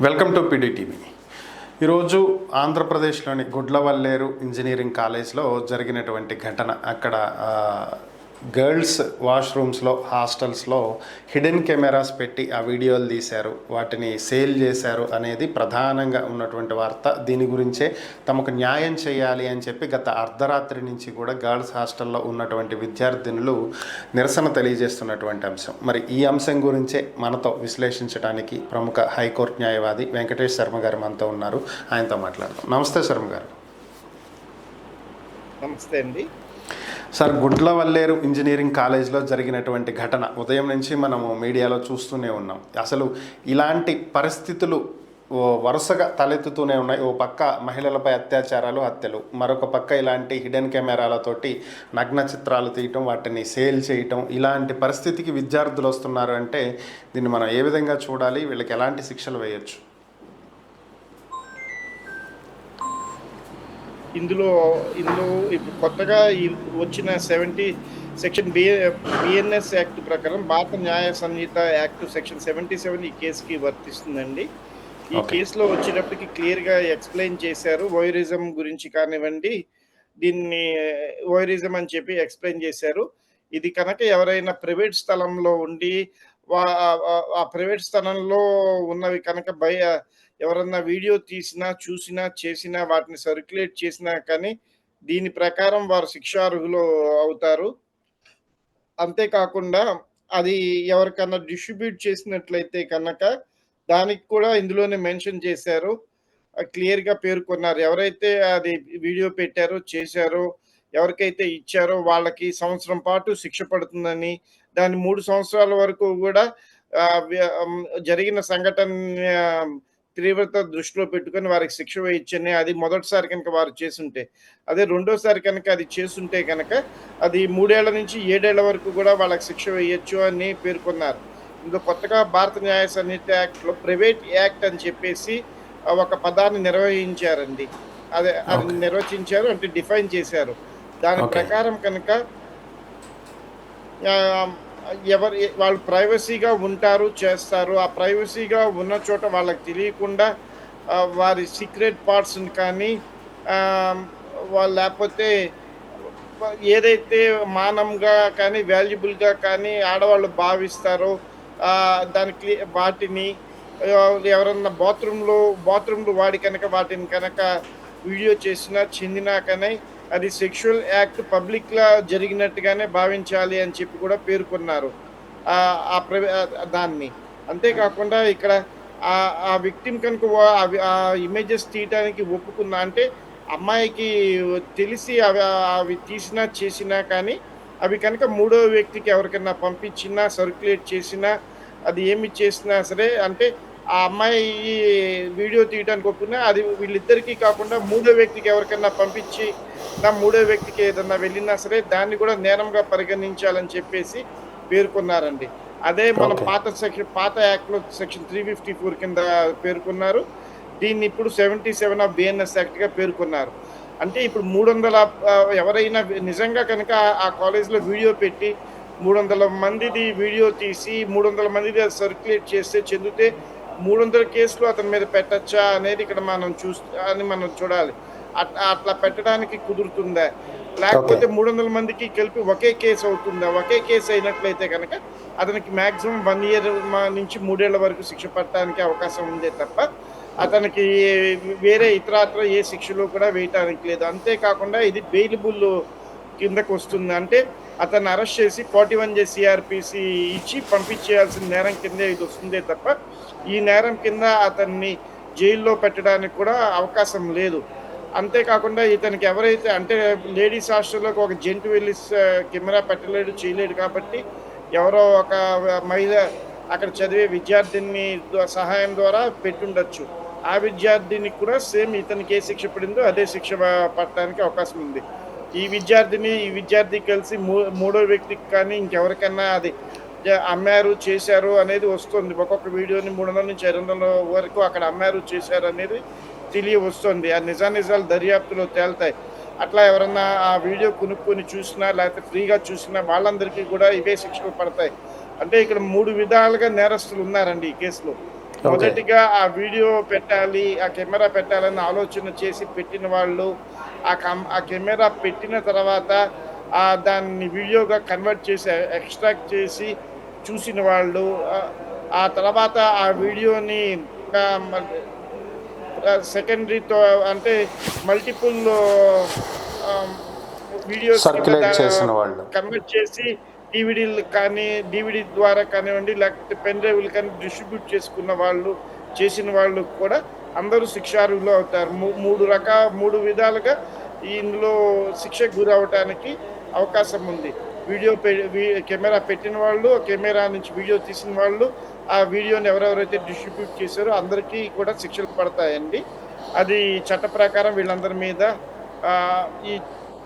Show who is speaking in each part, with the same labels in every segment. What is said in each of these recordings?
Speaker 1: Welcome to PDTV. ఈరోజు ఆంధ్రప్రదేశ్లోని Gudlavalleru engineering కాలేజ్లో జరిగినటువంటి ఘటన. అక్కడ గర్ల్స్ వాష్రూమ్స్లో, హాస్టల్స్లో హిడెన్ కెమెరాస్ పెట్టి ఆ వీడియోలు తీశారు, వాటిని సేల్ చేశారు అనేది ప్రధానంగా ఉన్నటువంటి వార్త. దీని గురించే తమకు న్యాయం చేయాలి అని చెప్పి గత అర్ధరాత్రి నుంచి కూడా గర్ల్స్ హాస్టల్లో ఉన్నటువంటి విద్యార్థినులు నిరసన తెలియజేస్తున్నటువంటి అంశం. మరి ఈ అంశం గురించే మనతో విశ్లేషించడానికి ప్రముఖ హైకోర్టు న్యాయవాది వెంకటేష్ శర్మ గారు మనతో ఉన్నారు. ఆయనతో మాట్లాడదాం. నమస్తే శర్మ గారు.
Speaker 2: నమస్తే అండి
Speaker 1: సార్, గుడ్లవల్లేరు ఇంజనీరింగ్ కాలేజ్లో జరిగినటువంటి ఘటన ఉదయం నుంచి మనము మీడియాలో చూస్తూనే ఉన్నాం. అసలు ఇలాంటి పరిస్థితులు వరుసగా తలెత్తుతూనే ఉన్నాయి. ఓ పక్క మహిళలపై అత్యాచారాలు, హత్యలు, మరొక పక్క ఇలాంటి హిడెన్ కెమెరాలతోటి నగ్న చిత్రాలు తీయటం, వాటిని సేల్ చేయటం, ఇలాంటి పరిస్థితికి విద్యార్థులు వస్తున్నారు అంటే దీన్ని మనం ఏ విధంగా చూడాలి? వీళ్ళకి ఎలాంటి శిక్షలు వేయచ్చు?
Speaker 2: ఇందులో ఇప్పుడు కొత్తగా వచ్చిన సెక్షన్ బిఎన్ఎస్ యాక్ట్ ప్రకారం భారత న్యాయ సంహిత యాక్ట్ సెక్షన్ 77 ఈ కేసుకి వర్తిస్తుందండి. ఈ కేసులో వచ్చేటప్పటికి క్లియర్గా ఎక్స్ప్లెయిన్ చేశారు. వోయరిజం గురించి కానివ్వండి, దీన్ని వోయరిజం అని చెప్పి ఎక్స్ప్లెయిన్ చేశారు. ఇది కనుక ఎవరైనా ప్రైవేట్ స్థలంలో ఉండి ఆ ప్రైవేట్ స్థలంలో ఉన్నవి కనుక ఎవరన్నా వీడియో తీసినా, చూసినా, చేసినా, వాటిని సర్క్యులేట్ చేసినా కానీ దీని ప్రకారం వారు శిక్షార్హులు అవుతారు. అంతేకాకుండా అది ఎవరికన్నా డిస్ట్రిబ్యూట్ చేసినట్లయితే కనుక దానికి కూడా ఇందులోనే మెన్షన్ చేశారు. క్లియర్‌గా పేర్కొన్నారు. ఎవరైతే అది వీడియో పెట్టారో, చేశారో, ఎవరికైతే ఇచ్చారో వాళ్ళకి సంవత్సరం పాటు శిక్ష పడుతుందని, దాన్ని 3 సంవత్సరాల వరకు కూడా జరిగిన సంఘటన తీవ్రత దృష్టిలో పెట్టుకొని వారికి శిక్ష వేయొచ్చని, అది మొదటిసారి కనుక వారు చేసుంటే. అదే రెండోసారి కనుక అది చేసుంటే కనుక అది 3 ఏళ్ల నుంచి 7 ఏళ్ల వరకు కూడా వాళ్ళకి శిక్ష వేయొచ్చు అని పేర్కొన్నారు. ఇందులో కొత్తగా భారత న్యాయ సంహిత యాక్ట్‌లో ప్రైవేట్ యాక్ట్ అని చెప్పేసి ఒక పదాన్ని నిర్వహించారండి. అది నిర్వచించారు, అంటే డిఫైన్ చేశారు. దాని ప్రకారం కనుక వాళ్ళు ప్రైవసీగా ఉంటారు, చేస్తారు. ఆ ప్రైవసీగా ఉన్న చోట వాళ్ళకి తెలియకుండా వారి సీక్రెట్ పార్ట్స్ని కానీ వాళ్ళు లేకపోతే ఏదైతే మానంగా కానీ, వాల్యుబుల్గా కానీ ఆడవాళ్ళు భావిస్తారో దానికి వాటిని ఎవరన్నా బాత్రూంలో వాడి కనుక వాటిని కనుక వీడియో చేసినా, చెందినా కానీ అది సెక్షువల్ యాక్ట్ పబ్లిక్‌లా జరిగినట్టుగానే భావించాలి అని చెప్పి కూడా పేర్కొన్నారు దాన్ని. అంతేకాకుండా ఇక్కడ ఆ విక్టిమ్ కనుక ఆ ఇమేజెస్ తీయటానికి ఒప్పుకున్నా అంటే అమ్మాయికి తెలిసి అవి తీసినా, చేసినా కానీ అవి కనుక మూడో వ్యక్తికి ఎవరికైనా పంపించినా, సర్క్యులేట్ చేసినా, అది ఏమి చేసినా సరే, అంటే ఆ అమ్మాయి వీడియో తీయడానికి ఒప్పుకున్నా అది వీళ్ళిద్దరికీ కాకుండా మూడో వ్యక్తికి ఎవరికైనా పంపించి మూడో వ్యక్తికి ఏదన్నా వెళ్ళినా సరే దాన్ని కూడా నేరంగా పరిగణించాలని చెప్పేసి పేర్కొన్నారండి. అదే మన పాత యాక్ట్లో సెక్షన్ 354 కింద పేర్కొన్నారు. దీన్ని ఇప్పుడు 77 ఆఫ్ బిఎన్ఎస్ యాక్ట్‌గా పేర్కొన్నారు. అంటే ఇప్పుడు 300 ఎవరైనా నిజంగా కనుక ఆ కాలేజ్‌లో వీడియో పెట్టి 300 మందిది వీడియో తీసి 300 మందిది అది సర్క్యులేట్ చేస్తే చెందితే 300 కేసులు అతని మీద పెట్టచ్చా అనేది ఇక్కడ మనం చూడాలి. అట్లా పెట్టడానికి కుదురుతుందా? లేకపోతే 300 మందికి కలిపి ఒకే కేసు అవుతుందా? ఒకే కేసు అయినట్లయితే కనుక అతనికి మాక్సిమం 1 ఇయర్ నుంచి 3 ఏళ్ల వరకు శిక్ష పడటానికి అవకాశం ఉందే తప్ప అతనికి వేరే ఇతరత్ర ఏ శిక్షలు కూడా వేయటానికి లేదు. అంతేకాకుండా ఇది బెయిలబుల్ కిందకు వస్తుంది. అంటే అతన్ని అరెస్ట్ చేసి 41 సిఆర్పిసి ఇచ్చి పంపించేయాల్సిన నేరం కిందే ఇది వస్తుందే తప్ప ఈ నేరం కింద అతన్ని జైల్లో పెట్టడానికి కూడా అవకాశం లేదు. అంతేకాకుండా ఇతనికి ఎవరైతే అంటే లేడీస్ హాస్టల్లోకి ఒక జెంట్ వెళ్ళి కెమెరా పెట్టలేడు, చేయలేడు కాబట్టి ఎవరో ఒక మహిళ అక్కడ చదివే విద్యార్థిని సహాయం ద్వారా పెట్టుండొచ్చు. ఆ విద్యార్థినికి కూడా సేమ్ ఇతనికి ఏ శిక్ష పడిందో అదే శిక్ష పడటానికి అవకాశం ఉంది. ఈ విద్యార్థి కలిసి మూడో వ్యక్తికి కానీ ఇంకెవరికన్నా అది అమ్మారు, చేశారు అనేది వస్తుంది. ఒక్కొక్క వీడియోని 300 నుంచి 500 వరకు అక్కడ అమ్మారు, చేశారు అనేది వస్తుంది. ఆ నిజాలు దర్యాప్తులో తేలుతాయి. అట్లా ఎవరన్నా ఆ వీడియో కొనుక్కొని చూసినా, లేకపోతే ఫ్రీగా చూసినా వాళ్ళందరికీ కూడా ఇవే శిక్షలు పడతాయి. అంటే ఇక్కడ 3 విధాలుగా నేరస్తులు ఉన్నారండి ఈ కేసులో.
Speaker 1: ఓకే.
Speaker 2: మొదటిగా ఆ వీడియో పెట్టాలి, ఆ కెమెరా పెట్టాలని ఆలోచన చేసి పెట్టిన వాళ్ళు, ఆ కెమెరా పెట్టిన తర్వాత దాన్ని వీడియోగా కన్వర్ట్ చేసి, ఎక్స్ట్రాక్ట్ చేసి చూసిన వాళ్ళు, ఆహ్, ఆ తర్వాత ఆ వీడియోని మళ్ళీ సెకండరీతో అంటే మల్టిపుల్ ఆహ్, వీడియోస్ కింద
Speaker 1: సర్క్యులేట్ చేసిన వాళ్ళు.
Speaker 2: కన్వర్ట్ చేసి డీవీడీలు కానీ, డీవీడీ ద్వారా కానివ్వండి, లేకపోతే పెన్ డ్రైవ్‌లు కానీ డిస్ట్రిబ్యూట్ చేసుకున్న వాళ్ళు, చేసిన వాళ్ళు కూడా అందరూ శిక్షార్హులు అవుతారు. 3 విధాలుగా ఇందులో శిక్షకు గురవ్వటానికి అవకాశం ఉంది. వీడియో పె వి కెమెరా పెట్టిన వాళ్ళు, కెమెరా నుంచి వీడియో తీసిన వాళ్ళు, ఆ వీడియోని ఎవరెవరైతే డిస్ట్రిబ్యూట్ చేశారో అందరికీ కూడా శిక్షలు పడతాయండి. అది చట్ట ప్రకారం వీళ్ళందరి మీద ఈ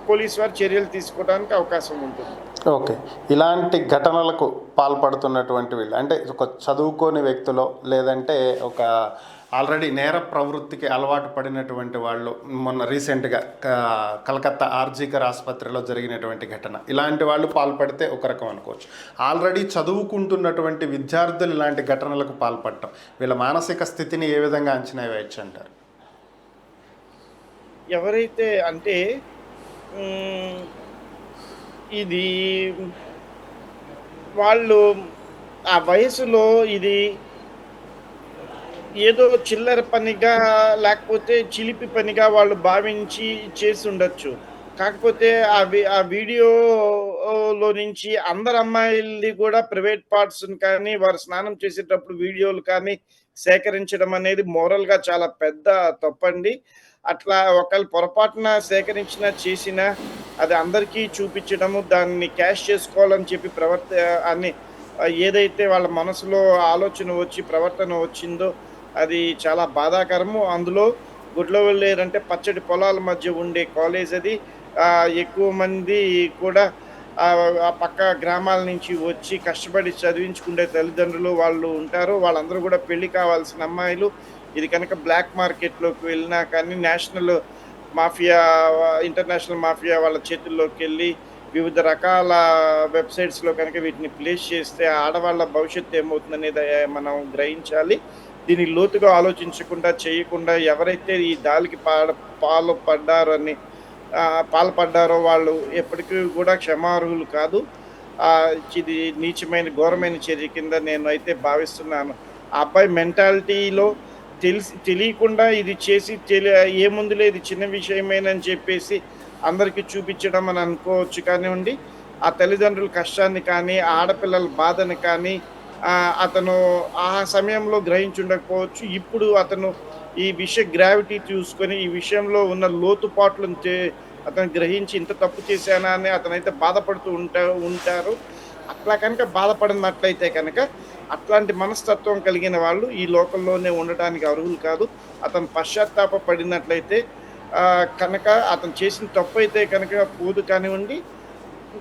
Speaker 2: పోలీసు వారు చర్యలు తీసుకోవడానికి అవకాశం ఉంటుంది.
Speaker 1: ఓకే. ఇలాంటి ఘటనలకు పాల్పడుతున్నటువంటి వీళ్ళు అంటే ఒక చదువుకోని వ్యక్తులో లేదంటే ఒక ఆల్రెడీ నేర ప్రవృత్తికి అలవాటు పడినటువంటి వాళ్ళు మొన్న రీసెంట్‌గా కలకత్తా ఆర్జీకర్ ఆసుపత్రిలో జరిగినటువంటి ఘటన. ఇలాంటి వాళ్ళు పాల్పడితే ఒక రకం అనుకోవచ్చు. ఆల్రెడీ చదువుకుంటున్నటువంటి విద్యార్థులు ఇలాంటి ఘటనలకు పాల్పడటం వీళ్ళ మానసిక స్థితిని ఏ విధంగా అంచనా వేయొచ్చంటారు?
Speaker 2: ఎవరైతే అంటే హ్మ్. ఇది వాళ్ళు ఆ వయసులో ఇది ఏదో చిల్లర పనిగా, లేకపోతే చిలిపి పనిగా వాళ్ళు భావించి చేసుండొచ్చు. కాకపోతే ఆ వీడియోలో నుంచి అందరు అమ్మాయిలది గూడా ప్రైవేట్ పార్ట్స్‌ని కానీ, వారు స్నానం చేసేటప్పుడు వీడియోలు కానీ సేకరించడం అనేది మోరల్‌గా చాలా పెద్ద తప్పండి. అట్లా ఒకవేళ పొరపాటున సేకరించినా, చేసినా అది అందరికీ చూపిచ్చడము, దాన్ని క్యాష్ చేసుకోవాలని చెప్పి అని ఏదైతే వాళ్ళ మనసులో ఆలోచన వచ్చి, ప్రవర్తన వచ్చిందో అది చాలా బాధాకరము. అందులో గుడ్లవల్లేరంటే పచ్చటి పొలాల మధ్య ఉండే కాలేజ్ అది. ఎక్కువ మంది కూడా ఆ పక్క గ్రామాల నుంచి వచ్చి కష్టపడి చదివించుకునే తల్లిదండ్రులు వాళ్ళు ఉంటారు. వాళ్ళందరూ గూడా పెళ్లి కావాల్సిన అమ్మాయిలు. ఇది కనుక బ్లాక్ మార్కెట్‌లోకి వెళ్ళినా కానీ నేషనల్ మాఫియా, ఇంటర్నేషనల్ మాఫియా వాళ్ళ చేతుల్లోకెళ్ళి వివిధ రకాల వెబ్‌సైట్స్‌లో కనుక వీటిని ప్లేస్ చేస్తే ఆడవాళ్ళ భవిష్యత్తు ఏమవుతుందనేది మనం గ్రహించాలి. దీన్ని లోతుగా ఆలోచించకుండా, చేయకుండా ఎవరైతే ఈ దాలికి పాల్పడ్డారని పాల్పడ్డారో వాళ్ళు ఎప్పటికీ కూడా క్షమార్హులు కాదు. ఇది నీచమైన, ఘోరమైన చర్య కింద నేనైతే భావిస్తున్నాను. ఆ అబ్బాయి మెంటాలిటీలో తెలియకుండా ఇది చేసి ఏముందిలే ఇది చిన్న విషయమేనని చెప్పేసి అందరికి చూపించడం అని అనుకోవచ్చు కానివ్వండి. ఆ తల్లిదండ్రుల కష్టాన్ని కానీ, ఆడపిల్లల బాధని కానీ అతను ఆ సమయంలో గ్రహించుండకపోవచ్చు. ఇప్పుడు అతను ఈ విషయ గ్రావిటీ చూసుకొని, ఈ విషయంలో ఉన్న లోతుపాట్లను అతను గ్రహించి ఇంత తప్పు చేశానా అని అతనైతే బాధపడుతూ ఉంటారు. అట్లా కనుక బాధపడినట్లయితే కనుక, అట్లాంటి మనస్తత్వం కలిగిన వాళ్ళు ఈ లోకంలోనే ఉండటానికి అర్హులు కాదు. అతను పశ్చాత్తాప పడినట్లయితే కనుక అతను చేసిన తప్పైతే కనుక పోదు కానివ్వండి.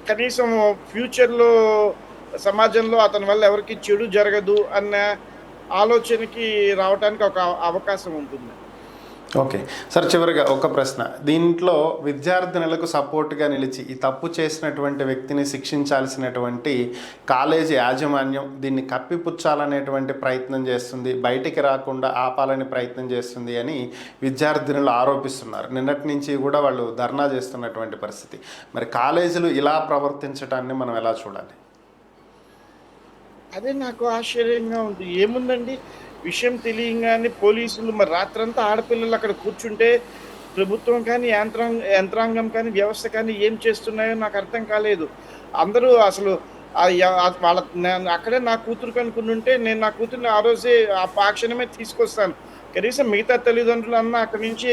Speaker 2: కనీసం ఫ్యూచర్‌లో సమాజంలో అతని వల్ల ఎవరికీ చెడు జరగదు అన్న ఆలోచనకి రావటానికి ఒక అవకాశం ఉంటుంది.
Speaker 1: ఓకే. సార్ చివరిగా ఒక ప్రశ్న. దీంట్లో విద్యార్థినులకు సపోర్ట్‌గా నిలిచి ఈ తప్పు చేసినటువంటి వ్యక్తిని శిక్షించాల్సినటువంటి కాలేజీ యాజమాన్యం దీన్ని కప్పిపుచ్చాలనేటువంటి ప్రయత్నం చేస్తుంది. బయటికి రాకుండా ఆపాలని ప్రయత్నం చేస్తుంది అని విద్యార్థినులు ఆరోపిస్తున్నారు. నిన్నటి నుంచి కూడా వాళ్ళు ధర్నా చేస్తున్నటువంటి పరిస్థితి. మరి కాలేజీలు ఇలా ప్రవర్తించటాన్ని మనం ఎలా చూడాలి?
Speaker 2: అదే నాకు ఆశ్చర్యంగా ఉంది. ఏముందండి, విషయం తెలియంగానే పోలీసులు మరి రాత్రంతా ఆడపిల్లలు అక్కడ కూర్చుంటే ప్రభుత్వం కానీ, యంత్రాంగం కానీ, వ్యవస్థ కానీ ఏం చేస్తున్నాయో నాకు అర్థం కాలేదు. అందరూ అసలు వాళ్ళ అక్కడే నా కూతురు కనుకుండుంటే నేను నా కూతుర్ని ఆ రోజే ఆ క్షణమే తీసుకొస్తాను. కనీసం మిగతా తల్లిదండ్రులన్నా అక్కడి నుంచి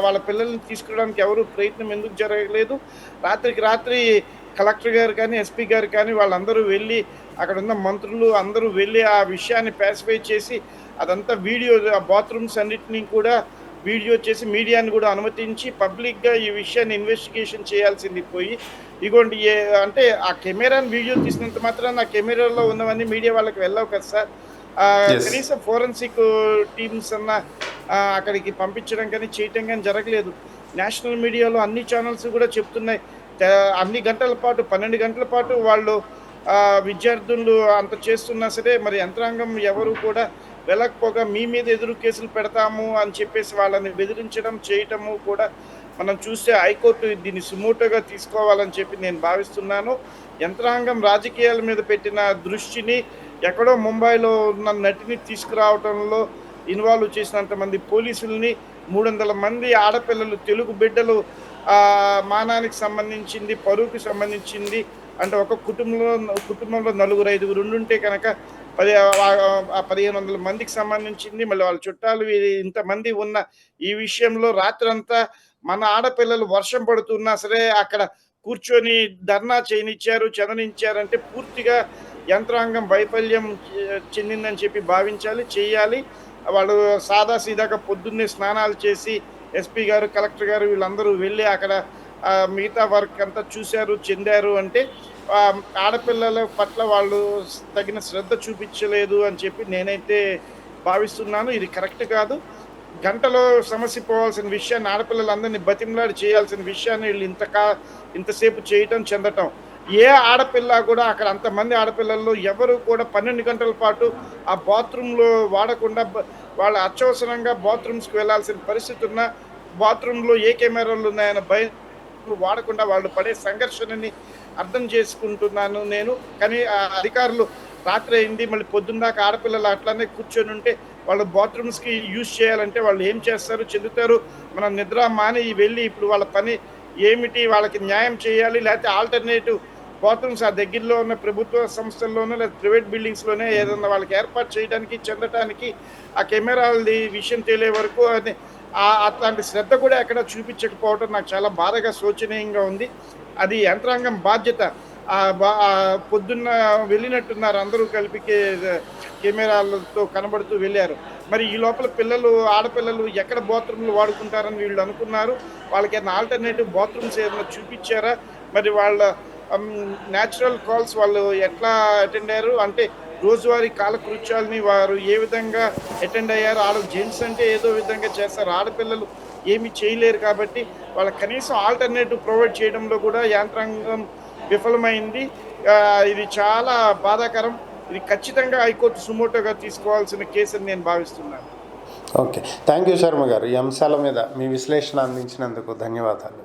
Speaker 2: వాళ్ళ పిల్లల్ని తీసుకురావడానికి ఎవరు ప్రయత్నం ఎందుకు జరగలేదు? రాత్రికి రాత్రి కలెక్టర్ గారు కానీ, ఎస్పీ గారు కానీ వాళ్ళందరూ వెళ్ళి, అక్కడున్న మంత్రులు అందరూ వెళ్ళి ఆ విషయాన్ని పాసిఫై చేసి అదంతా వీడియో, ఆ బాత్రూమ్స్ అన్నిటిని కూడా వీడియో చేసి మీడియాని కూడా అనుమతించి పబ్లిక్‌గా ఈ విషయాన్ని ఇన్వెస్టిగేషన్ చేయాల్సింది పోయి, ఇగోండి అంటే ఆ కెమెరాని వీడియో తీసినంత మాత్రాన ఆ కెమెరాలో ఉన్నవన్నీ మీడియా వాళ్ళకి వెళ్ళవు కదా సార్.
Speaker 1: యెస్.
Speaker 2: కనీసం ఫోరెన్సిక్ టీమ్స్ అన్నా అక్కడికి పంపించడం కానీ, చేయటం కానీ జరగలేదు. నేషనల్ మీడియాలో అన్ని ఛానెల్స్ కూడా చెప్తున్నాయి. త అన్ని గంటల పాటు 12 గంటల పాటు వాళ్ళు విద్యార్థులు అంత చేస్తున్నా సరే మరి యంత్రాంగం ఎవరు కూడా వెళ్ళకపోగా మీ మీద ఎదురు కేసులు పెడతాము అని చెప్పేసి వాళ్ళని బెదిరించడం, చేయటము కూడా మనం చూస్తే హైకోర్టు దీన్ని సుమోటోగా తీసుకోవాలని చెప్పి నేను భావిస్తున్నాను. యంత్రాంగం రాజకీయాల మీద పెట్టిన దృష్టిని ఎక్కడో ముంబైలో ఉన్న నటిని తీసుకురావటంలో ఇన్వాల్వ్ చేసినంత మంది పోలీసుల్ని 300 మంది ఆడపిల్లలు తెలుగు బిడ్డలు మానానికి సంబంధించింది, పరువుకి సంబంధించింది అంటే ఒక కుటుంబంలో నలుగురు, ఐదుగురు ఉండుంటే కనుక 1500 మందికి సంబంధించింది. మళ్ళీ వాళ్ళ చుట్టాలు ఇంతమంది ఉన్న ఈ విషయంలో రాత్రంతా మన ఆడపిల్లలు వర్షం పడుతున్నా సరే అక్కడ కూర్చొని ధర్నా చేయనిచ్చారు, చెదనిచ్చారంటే పూర్తిగా యంత్రాంగం వైఫల్యం చెందిందని చెప్పి భావించాలి, చేయాలి. వాళ్ళు సాదాసీదాగా పొద్దున్నే స్నానాలు చేసి ఎస్పీ గారు, కలెక్టర్ గారు వీళ్ళందరూ వెళ్ళి అక్కడ మిగతా వర్క్ అంతా చూశారు, చెందారు అంటే ఆడపిల్లల పట్ల వాళ్ళు తగిన శ్రద్ధ చూపించలేదు అని చెప్పి నేనైతే భావిస్తున్నాను. ఇది కరెక్ట్ కాదు. గంటలో సమస్య పోవాల్సిన విషయాన్ని ఆడపిల్లలందరినీ బతిమలాడి చేయాల్సిన విషయాన్ని వీళ్ళు ఇంతసేపు చేయటం, చెందటం. ఏ ఆడపిల్ల కూడా అక్కడ అంతమంది ఆడపిల్లల్లో ఎవరు కూడా 12 గంటల పాటు ఆ బాత్రూంలో వాడకుండా వాళ్ళు అత్యవసరంగా బాత్రూమ్స్కి వెళ్ళాల్సిన పరిస్థితి ఉన్న బాత్రూంలో ఏ కెమెరాలు ఉన్నాయన్న భయం వాడకుండా వాళ్ళు పడే సంఘర్షణని అర్థం చేసుకుంటున్నాను నేను. కానీ అధికారులు రాత్రి అయింది, మళ్ళీ పొద్దున్నదాకా ఆడపిల్లలు అట్లానే కూర్చొని ఉంటే వాళ్ళు బాత్రూమ్స్కి యూజ్ చేయాలంటే వాళ్ళు ఏం చేస్తారు, చెందుతారు. మనం నిద్ర మాని వెళ్ళి ఇప్పుడు వాళ్ళ పని ఏమిటి, వాళ్ళకి న్యాయం చేయాలి. లేకపోతే ఆల్టర్నేటివ్ బాత్రూమ్స్ ఆ దగ్గరలో ఉన్న ప్రభుత్వ సంస్థల్లోనో లేదా ప్రైవేట్ బిల్డింగ్స్లోనే ఏదన్నా వాళ్ళకి ఏర్పాటు చేయడానికి, చెందటానికి ఆ కెమెరాలది విషయం తెలియ వరకు అది అట్లాంటి శ్రద్ధ కూడా ఎక్కడ చూపించకపోవడం నాకు చాలా బాధగా, శోచనీయంగా ఉంది. అది యంత్రాంగం బాధ్యత. పొద్దున్న వెళ్ళినట్టున్నారు అందరూ కలిపి కెమెరాలతో కనబడుతూ వెళ్ళారు. మరి ఈ లోపల ఆడపిల్లలు ఎక్కడ బాత్రూమ్లు వాడుకుంటారని వీళ్ళు అనుకున్నారు. వాళ్ళకి ఏదైనా ఆల్టర్నేటివ్ బాత్రూమ్స్ ఏదైనా చూపించారా? మరి వాళ్ళ న్యాచురల్ కాల్స్ వాళ్ళు ఎట్లా అటెండ్ అయ్యారు? అంటే రోజువారీ కాలకృత్యాలని వారు ఏ విధంగా అటెండ్ అయ్యారు? జెంట్స్ అంటే ఏదో విధంగా చేస్తారు, ఆడపిల్లలు ఏమీ చేయలేరు కాబట్టి వాళ్ళ కనీసం ఆల్టర్నేటివ్ ప్రొవైడ్ చేయడంలో కూడా యంత్రాంగం విఫలమైంది. ఇది చాలా బాధాకరం. ఇది ఖచ్చితంగా హైకోర్టు సుమోటోగా తీసుకోవాల్సిన కేసు అని నేను భావిస్తున్నాను.
Speaker 1: ఓకే, థ్యాంక్ యూ శర్మ గారు. ఈ అంశాల మీద మీ విశ్లేషణ అందించినందుకు ధన్యవాదాలు.